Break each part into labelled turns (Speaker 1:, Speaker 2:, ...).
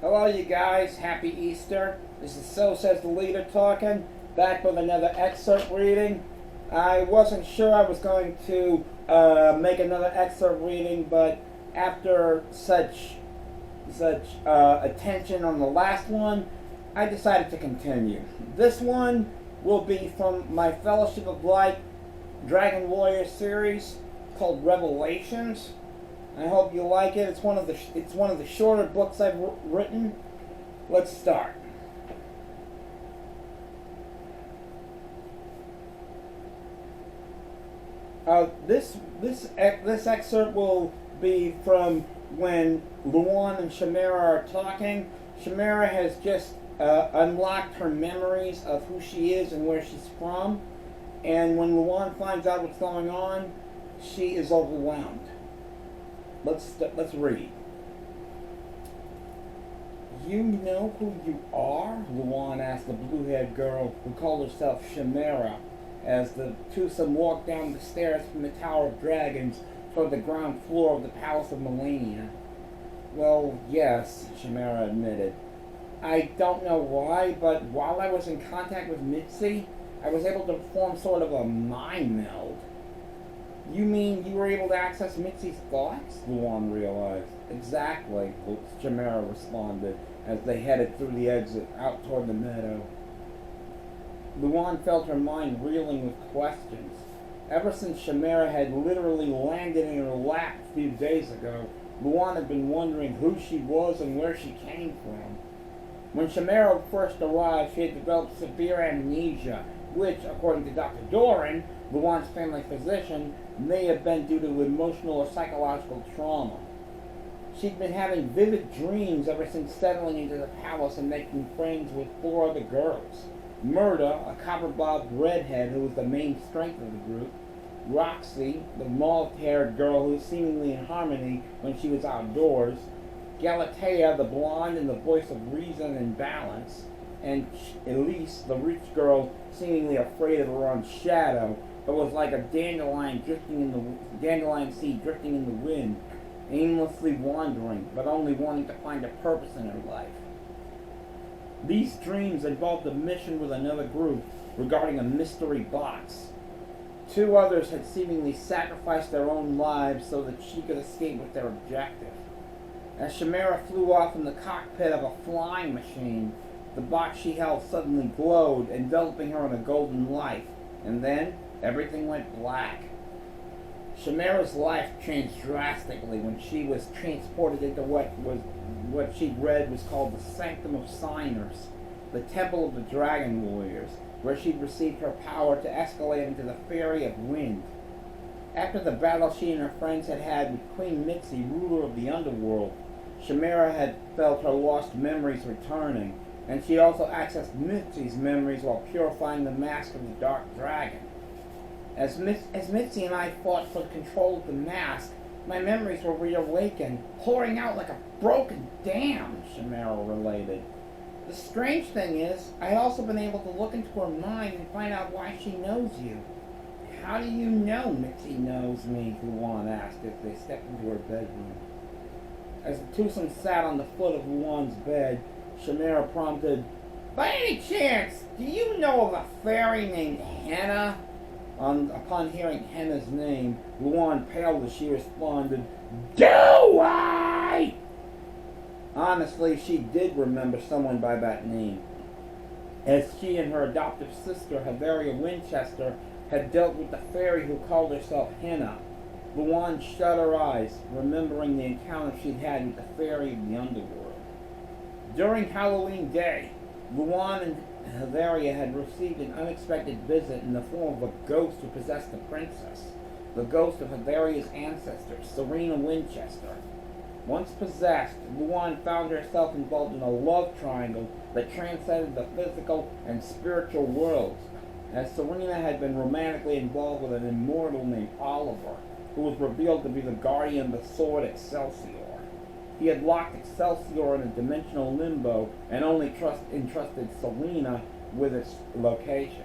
Speaker 1: Hello you guys, happy Easter. This is Soseztheleadr talking, back with another excerpt reading. I wasn't sure I was going to make another excerpt reading, but after such attention on the last one, I decided to continue. This one will be from my Fellowship of Light Dragon Warrior series called Revelations. I hope you like it. It's one of the shorter books I've written. Let's start. This excerpt will be from when Luan and Chimera are talking. Chimera has just unlocked her memories of who she is and where she's from, and when Luan finds out what's going on, she is overwhelmed. Let's read. You know who you are? Luan asked the blue-haired girl who called herself Chimera as the twosome walked down the stairs from the Tower of Dragons toward the ground floor of the Palace of Melania. Well, yes, Chimera admitted. I don't know why, but while I was in contact with Mitzi, I was able to form sort of a mind meld. You mean you were able to access Mitzi's thoughts? Luan realized. Exactly, Chimera responded as they headed through the exit out toward the meadow. Luan felt her mind reeling with questions. Ever since Chimera had literally landed in her lap a few days ago, Luan had been wondering who she was and where she came from. When Chimera first arrived, she had developed severe amnesia, which, according to Dr. Doran, Luan's family physician, may have been due to emotional or psychological trauma. She'd been having vivid dreams ever since settling into the palace and making friends with 4 other girls. Murda, a copper-bobbed redhead who was the main strength of the group. Roxy, the mauve-haired girl who was seemingly in harmony when she was outdoors. Galatea, the blonde and the voice of reason and balance. And Elise, the rich girl seemingly afraid of her own shadow, but was like a dandelion seed drifting in the wind, aimlessly wandering, but only wanting to find a purpose in her life. These dreams involved a mission with another group regarding a mystery box. 2 others had seemingly sacrificed their own lives so that she could escape with their objective. As Chimera flew off in the cockpit of a flying machine, the box she held suddenly glowed, enveloping her in a golden light, and then everything went black. Chimera's life changed drastically when she was transported into what she'd read was called the Sanctum of Signers, the Temple of the Dragon Warriors, where she'd received her power to escalate into the Fairy of Wind. After the battle she and her friends had had with Queen Mitzi, ruler of the underworld, Chimera had felt her lost memories returning, and she also accessed Mitzi's memories while purifying the mask of the Dark Dragon. As Mitzi and I fought for control of the mask, my memories were reawakened, pouring out like a broken dam, Chimera related. The strange thing is, I had also been able to look into her mind and find out why she knows you. How do you know Mitzi knows me? Luan asked as they stepped into her bedroom. As the twosome sat on the foot of Luan's bed, Chimera prompted, By any chance, do you know of a fairy named Henna? Upon hearing Henna's name, Luan paled as she responded, Do I? Honestly, she did remember someone by that name, as she and her adoptive sister, Havaria Winchester, had dealt with the fairy who called herself Henna. Luan shut her eyes, remembering the encounter she'd had with the fairy of the underworld. During Halloween Day, Luan and Havaria had received an unexpected visit in the form of a ghost who possessed the princess, the ghost of Havaria's ancestor, Serena Winchester. Once possessed, Luan found herself involved in a love triangle that transcended the physical and spiritual worlds, as Serena had been romantically involved with an immortal named Oliver, who was revealed to be the guardian of the sword Excelsior. He had locked Excelsior in a dimensional limbo and only entrusted Serena with its location.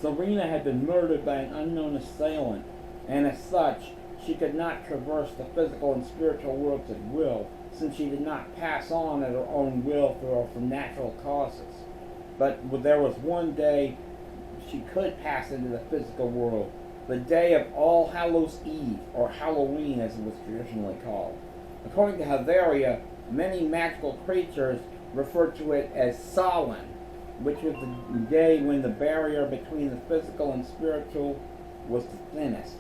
Speaker 1: Serena had been murdered by an unknown assailant, and as such, she could not traverse the physical and spiritual worlds at will, since she did not pass on at her own will from natural causes. But there was one day she could pass into the physical world, the day of All Hallows Eve, or Halloween as it was traditionally called. According to Havaria, many magical creatures referred to it as Samhain, which was the day when the barrier between the physical and spiritual was the thinnest.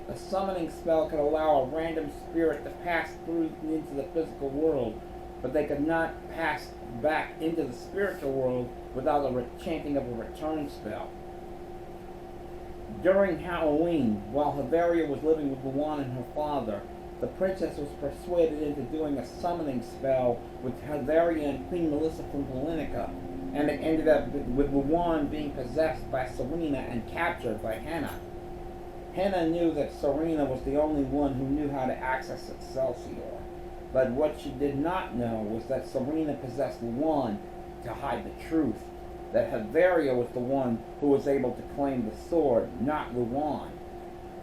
Speaker 1: A summoning spell could allow a random spirit to pass through into the physical world, but they could not pass back into the spiritual world without a chanting of a return spell. During Halloween, while Havaria was living with Luan and her father, the princess was persuaded into doing a summoning spell with Havaria and Queen Melissa from Polinica, and it ended up with Luan being possessed by Serena and captured by Henna. Henna knew that Serena was the only one who knew how to access Excelsior, but what she did not know was that Serena possessed Luan to hide the truth, that Havaria was the one who was able to claim the sword, not Luan.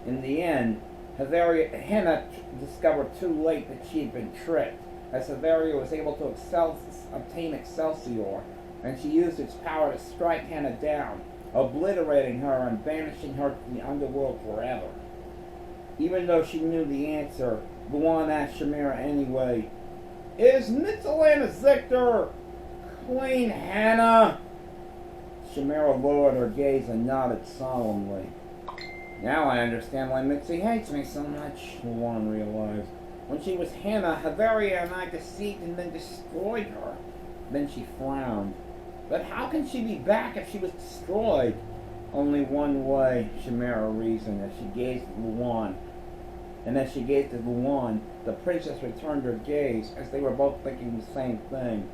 Speaker 1: In the end, Henna discovered too late that she had been tricked, as Havaria was able to obtain Excelsior, and she used its power to strike Henna down, obliterating her and banishing her to the underworld forever. Even though she knew the answer, Luan asked Chimera anyway, "Is Soseztheleadr Queen Henna?" Chimera lowered her gaze and nodded solemnly. "Now I understand why Mitzi hates me so much," Luan realized. "When she was Henna, Havaria and I deceived and then destroyed her." Then she frowned. "But how can she be back if she was destroyed?" "Only one way," Chimera reasoned as she gazed at Luan. And as she gazed at Luan, the princess returned her gaze, as they were both thinking the same thing.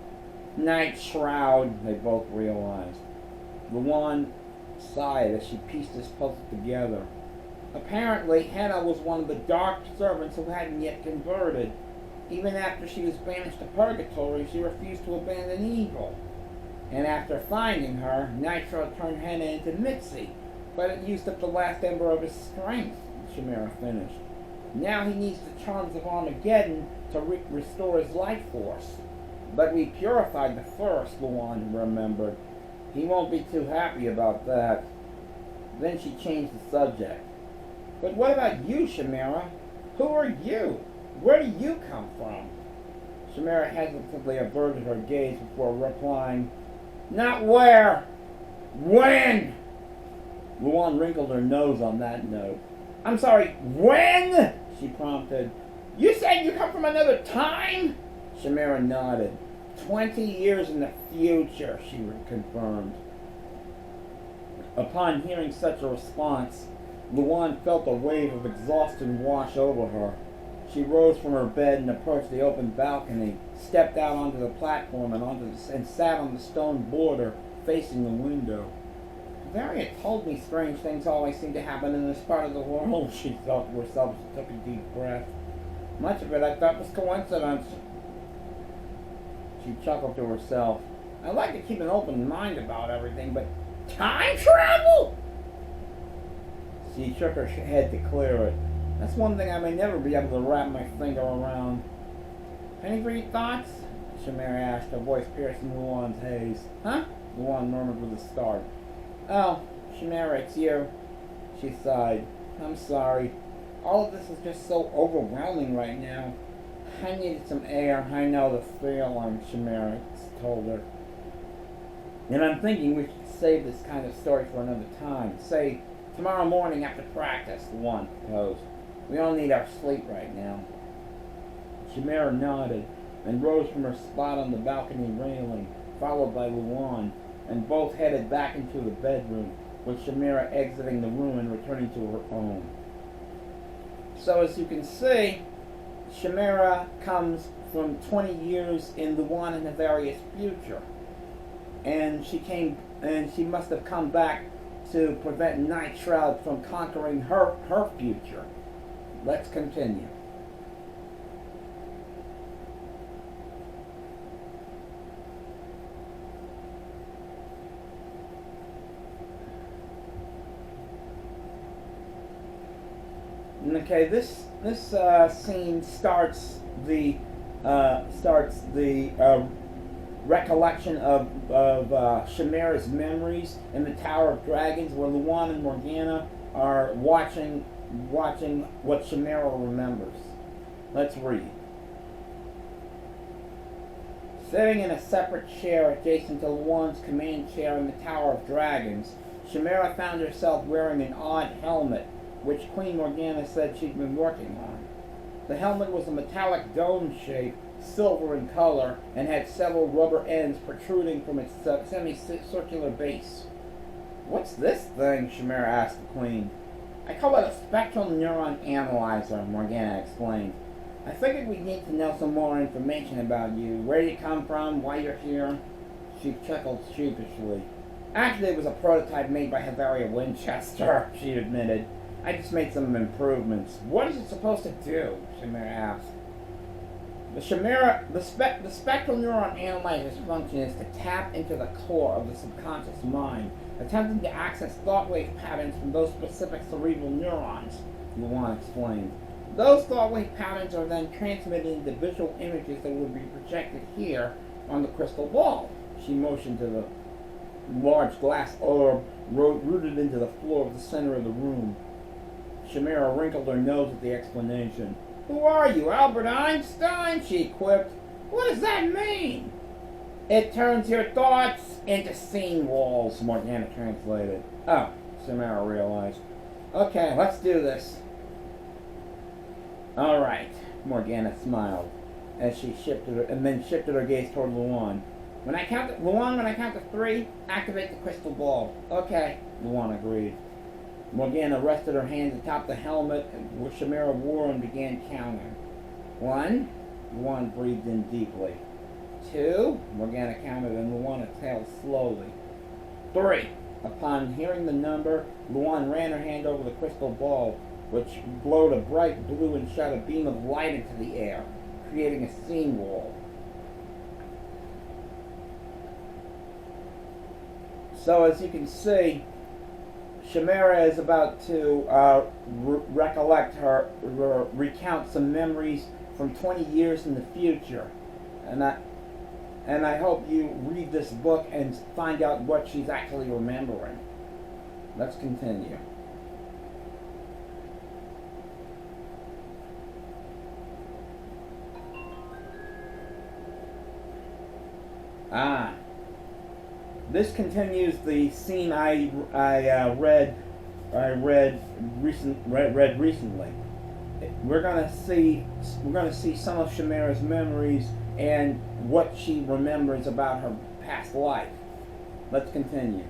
Speaker 1: "Night Shroud," they both realized. Luan sighed as she pieced this puzzle together. Apparently, Henna was one of the dark servants who hadn't yet converted. Even after she was banished to purgatory, she refused to abandon evil. And after finding her, Nitro turned Henna into Mitzi, but it used up the last ember of his strength, Chimera finished. Now he needs the charms of Armageddon to restore his life force. But we purified the first, Luan remembered. He won't be too happy about that. Then she changed the subject. "But what about you, Chimera? Who are you? Where do you come from?" Chimera hesitantly averted her gaze before replying, "Not where, when." Luan wrinkled her nose on that note. "I'm sorry, when?" she prompted. "You said you come from another time?" Chimera nodded. 20 years in the future, she confirmed. Upon hearing such a response, Luan felt a wave of exhaustion wash over her. She rose from her bed and approached the open balcony, stepped out onto the platform and sat on the stone border facing the window. "Havaria told me strange things always seem to happen in this part of the world," she thought to herself as she took a deep breath. "Much of it I thought was coincidence." She chuckled to herself. "I like to keep an open mind about everything, but time travel?" She shook her head to clear it. "That's one thing I may never be able to wrap my finger around." "Any brief thoughts?" Chimera asked, her voice piercing Luan's haze. "Huh?" Luan murmured with a start. "Oh, Chimera, it's you." She sighed. "I'm sorry. All of this is just so overwhelming right now. I needed some air. I know the feeling," Chimera told her. "And I'm thinking we should save this kind of story for another time. Say, tomorrow morning after practice," Luan proposed. "We all need our sleep right now." Chimera nodded and rose from her spot on the balcony railing, followed by Luan, and both headed back into the bedroom, with Chimera exiting the room and returning to her own. So as you can see, Chimera comes from 20 years in Luan and Havaria's future. And she must have come back to prevent Night Shroud from conquering her future. Let's continue. Okay, this scene starts the recollection of Chimera's memories in the Tower of Dragons, where Luan and Morgana are watching what Chimera remembers. Let's read. Sitting in a separate chair adjacent to Luan's command chair in the Tower of Dragons, Chimera found herself wearing an odd helmet, which Queen Morgana said she'd been working on. The helmet was a metallic dome shape, silver in color, and had several rubber ends protruding from its semicircular base. "What's this thing?" Chimera asked the Queen. "I call it a spectral neuron analyzer," Morgana explained. "I figured we'd need to know some more information about you. Where you come from, why you're here." She chuckled sheepishly. "Actually, it was a prototype made by Havaria Winchester," she admitted. "I just made some improvements." "What is it supposed to do?" Chimera asked. The spectral neuron analyzer's function is to tap into the core of the subconscious mind, attempting to access thought wave patterns from those specific cerebral neurons, Luan explained. Those thought wave patterns are then transmitted into visual images that would be projected here on the crystal ball. She motioned to the large glass orb rooted into the floor of the center of the room. Chimera wrinkled her nose at the explanation. "Who are you, Albert Einstein?" she quipped. "What does that mean?" "It turns your thoughts into scene walls," Morgana translated. "Oh," Chimera realized. "Okay, let's do this." "All right," Morgana smiled, as she shifted her gaze toward Luan. When I count to 3, activate the crystal ball." "Okay," Luan agreed. Morgana rested her hands atop the helmet which Chimera wore and began counting. 1, Luan breathed in deeply. 2, Morgana counted, and Luan exhaled slowly. 3. Upon hearing the number, Luan ran her hand over the crystal ball, which glowed a bright blue and shot a beam of light into the air, creating a scene wall. So as you can see, Chimera is about to recount some memories from 20 years in the future, and I hope you read this book and find out what she's actually remembering. Let's continue. This continues the scene I read recently. We're gonna see some of Chimera's memories and what she remembers about her past life. Let's continue.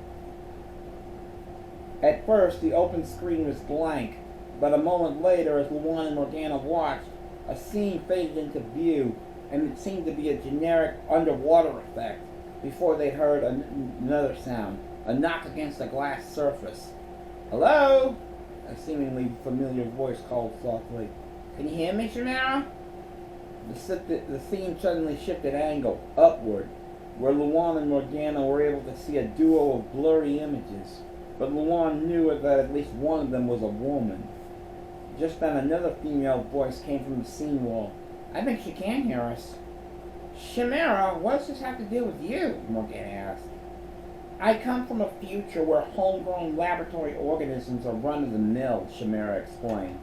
Speaker 1: At first, the open screen was blank, but a moment later, as Luan and Morgana watched, a scene faded into view, and it seemed to be a generic underwater effect. Before they heard another sound, a knock against a glass surface. "Hello?" A seemingly familiar voice called softly. "Can you hear me, Chimera?" The scene suddenly shifted angle, upward, where Luan and Morgana were able to see a duo of blurry images, but Luan knew that at least one of them was a woman. Just then another female voice came from the scene wall. "I think she can hear us." "Chimera, what does this have to do with you?" Morgana asked. "I come from a future where homegrown laboratory organisms are run of the mill," Chimera explained.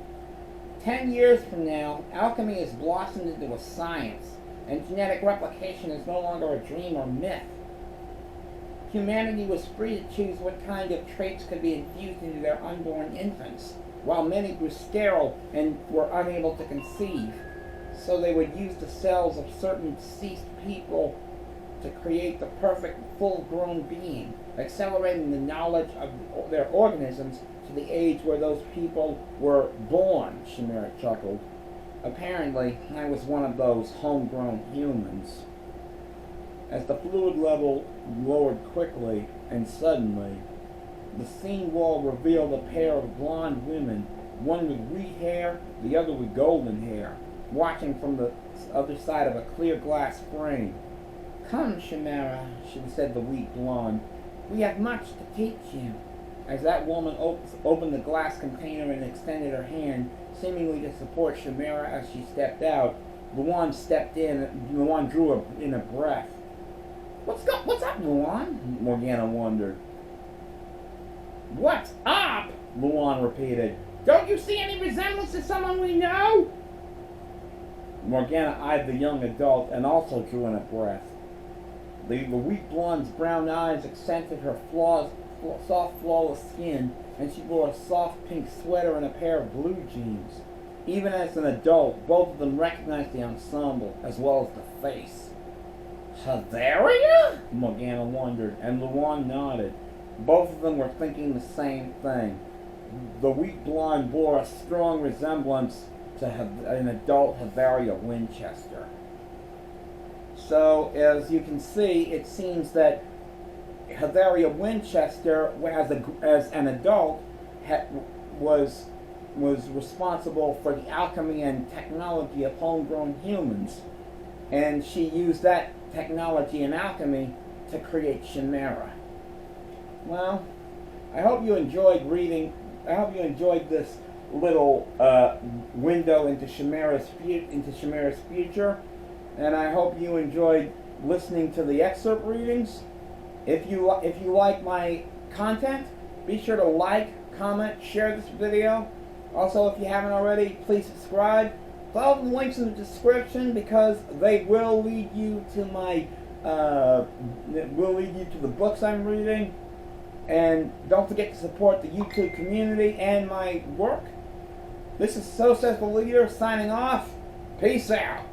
Speaker 1: 10 years from now, alchemy has blossomed into a science, and genetic replication is no longer a dream or myth. Humanity was free to choose what kind of traits could be infused into their unborn infants, while many grew sterile and were unable to conceive. So they would use the cells of certain deceased people to create the perfect full-grown being, accelerating the knowledge of their organisms to the age where those people were born, Chimera chuckled. Apparently, I was one of those homegrown humans. As the fluid level lowered quickly and suddenly, the scene wall revealed a pair of blonde women, one with wheat hair, the other with golden hair, watching from the other side of a clear glass frame. "Come, Chimera," she said, the weak blonde. "We have much to teach you." As that woman opened the glass container and extended her hand, seemingly to support Chimera as she stepped out, Luan stepped in. Luan drew in a breath. What's up, Luan? Morgana wondered. What's up? Luan repeated. Don't you see any resemblance to someone we know? Morgana eyed the young adult and also drew in a breath. The weak blonde's brown eyes accented her soft, flawless skin, and she wore a soft pink sweater and a pair of blue jeans. Even as an adult, both of them recognized the ensemble, as well as the face. Havaria? Morgana wondered, and Luan nodded. Both of them were thinking the same thing. The weak blonde bore a strong resemblance to an adult Havaria Winchester. So, as you can see, it seems that Havaria Winchester, as an adult, was responsible for the alchemy and technology of homegrown humans, and she used that technology and alchemy to create Chimera. Well, I hope you enjoyed reading. I hope you enjoyed this little window into Chimera's future, and I hope you enjoyed listening to the excerpt readings. If you like my content, be sure to like, comment, share this video. Also, if you haven't already, please subscribe. Follow the links in the description because they will lead you to the books I'm reading. And don't forget to support the YouTube community and my work. This is Soseztheleadr signing off. Peace out.